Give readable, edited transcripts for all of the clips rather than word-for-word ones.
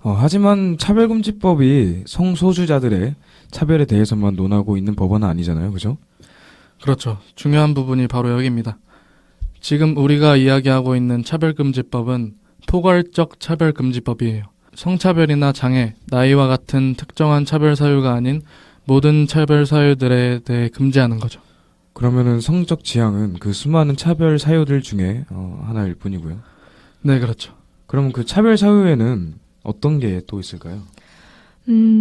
하지만 차별금지법이 성소수자들의 차별에 대해서만 논하고 있는 법안은 아니잖아요, 그죠? 그렇죠. 중요한 부분이 바로 여기입니다. 지금 우리가 이야기하고 있는 차별금지법은 포괄적 차별금지법이에요. 성차별이나 장애, 나이와 같은 특정한 차별 사유가 아닌 모든 차별 사유들에 대해 금지하는 거죠. 그러면은 성적 지향은 그 수많은 차별 사유들 중에 하나일 뿐이고요. 네, 그렇죠. 그러면 그 차별 사유에는 어떤 게 또 있을까요?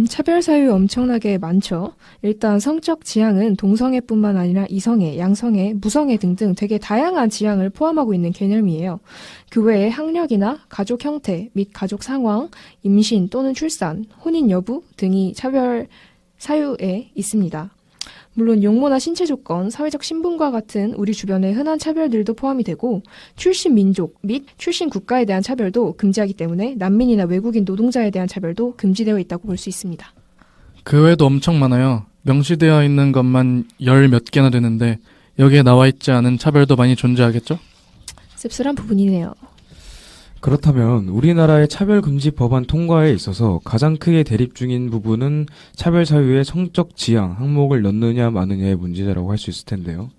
차별 사유 엄청나게 많죠. 일단 성적 지향은 동성애뿐만 아니라 이성애, 양성애, 무성애 등등 되게 다양한 지향을 포함하고 있는 개념이에요. 그 외에 학력이나 가족 형태 및 가족 상황, 임신 또는 출산, 혼인 여부 등이 차별 사유에 있습니다. 물론 용모나 신체 조건, 사회적 신분과 같은 우리 주변의 흔한 차별들도 포함이 되고 출신 민족 및 출신 국가에 대한 차별도 금지하기 때문에 난민이나 외국인 노동자에 대한 차별도 금지되어 있다고 볼 수 있습니다. 그 외에도 엄청 많아요. 명시되어 있는 것만 열 몇 개나 되는데 여기에 나와 있지 않은 차별도 많이 존재하겠죠? 씁쓸한 부분이네요. 그렇다면 우리나라의 차별금지 법안 통과에 있어서 가장 크게 대립 중인 부분은 차별 사유에 성적 지향 항목을 넣느냐 마느냐의 문제라고 할 수 있을 텐데요.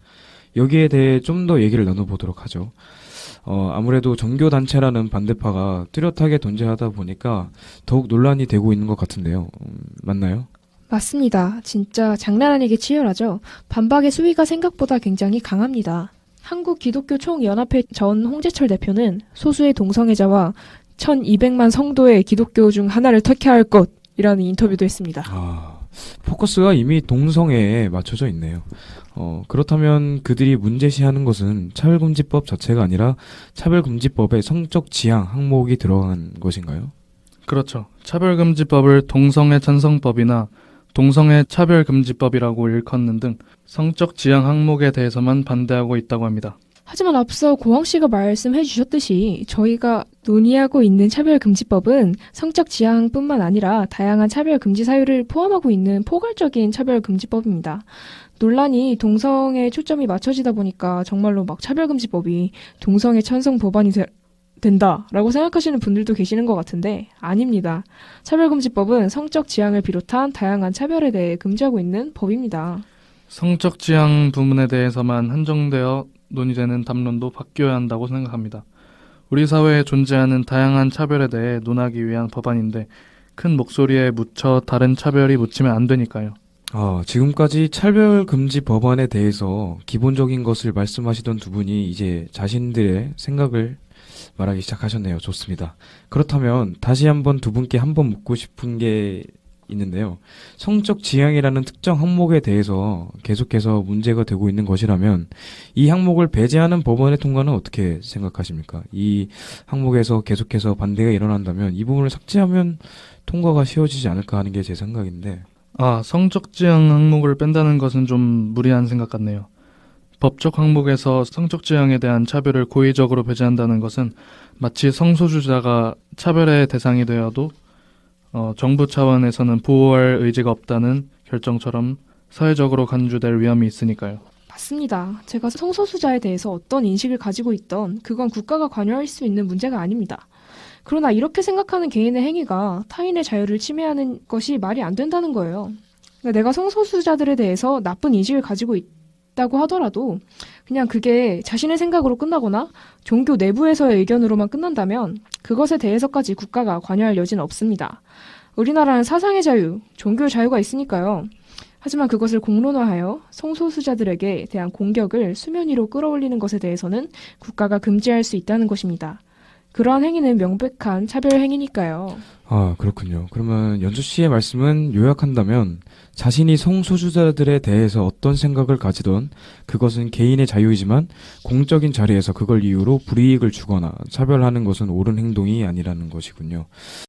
여기에 대해 좀 더 얘기를 나눠보도록 하죠. 아무래도 종교단체라는 반대파가 뚜렷하게 존재하다 보니까 더욱 논란이 되고 있는 것 같은데요. 맞나요? 맞습니다. 진짜 장난 아니게 치열하죠. 반박의 수위가 생각보다 굉장히 강합니다. 한국기독교총연합회 전 홍재철 대표는 소수의 동성애자와 1200만 성도의 기독교 중 하나를 택해야 할 것이라는 인터뷰도 했습니다. 포커스가 이미 동성애에 맞춰져 있네요. 그렇다면 그들이 문제시하는 것은 차별금지법 자체가 아니라 차별금지법에 성적 지향 항목이 들어간 것인가요? 그렇죠. 차별금지법을 동성애 찬성법이나 동성애 차별금지법이라고 일컫는 등 성적 지향 항목에 대해서만 반대하고 있다고 합니다. 하지만 앞서 고황 씨가 말씀해 주셨듯이 저희가 논의하고 있는 차별금지법은 성적 지향뿐만 아니라 다양한 차별금지 사유를 포함하고 있는 포괄적인 차별금지법입니다. 논란이 동성애에 초점이 맞춰지다 보니까 정말로 막 차별금지법이 동성애 찬성 법안이 된다라고 생각하시는 분들도 계시는 것 같은데 아닙니다. 차별금지법은 성적 지향을 비롯한 다양한 차별에 대해 금지하고 있는 법입니다. 성적 지향 부분에 대해서만 한정되어 논의되는 담론도 바뀌어야 한다고 생각합니다. 우리 사회에 존재하는 다양한 차별에 대해 논하기 위한 법안인데 큰 목소리에 묻혀 다른 차별이 묻히면 안 되니까요. 지금까지 차별금지 법안에 대해서 기본적인 것을 말씀하시던 두 분이 이제 자신들의 생각을 말하기 시작하셨네요. 좋습니다. 그렇다면 다시 한번 두 분께 한번 묻고 싶은 게 있는데요. 성적 지향이라는 특정 항목에 대해서 계속해서 문제가 되고 있는 것이라면 이 항목을 배제하는 법안의 통과는 어떻게 생각하십니까? 이 항목에서 계속해서 반대가 일어난다면 이 부분을 삭제하면 통과가 쉬워지지 않을까 하는 게 제 생각인데. 성적 지향 항목을 뺀다는 것은 좀 무리한 생각 같네요. 법적 항목에서 성적 지향에 대한 차별을 고의적으로 배제한다는 것은 마치 성소수자가 차별의 대상이 되어도 정부 차원에서는 보호할 의지가 없다는 결정처럼 사회적으로 간주될 위험이 있으니까요. 맞습니다. 제가 성소수자에 대해서 어떤 인식을 가지고 있던 그건 국가가 관여할 수 있는 문제가 아닙니다. 그러나 이렇게 생각하는 개인의 행위가 타인의 자유를 침해하는 것이 말이 안 된다는 거예요. 그러니까 내가 성소수자들에 대해서 나쁜 인식을 가지고 있다고 하더라도 그냥 그게 자신의 생각으로 끝나거나 종교 내부에서의 의견으로만 끝난다면 그것에 대해서까지 국가가 관여할 여지는 없습니다. 우리나라는 사상의 자유, 종교의 자유가 있으니까요. 하지만 그것을 공론화하여 성소수자들에게 대한 공격을 수면 위로 끌어올리는 것에 대해서는 국가가 금지할 수 있다는 것입니다. 그러한 행위는 명백한 차별 행위니까요. 그렇군요. 그러면 연수 씨의 말씀은 요약한다면 자신이 성소수자들에 대해서 어떤 생각을 가지던 그것은 개인의 자유이지만 공적인 자리에서 그걸 이유로 불이익을 주거나 차별하는 것은 옳은 행동이 아니라는 것이군요.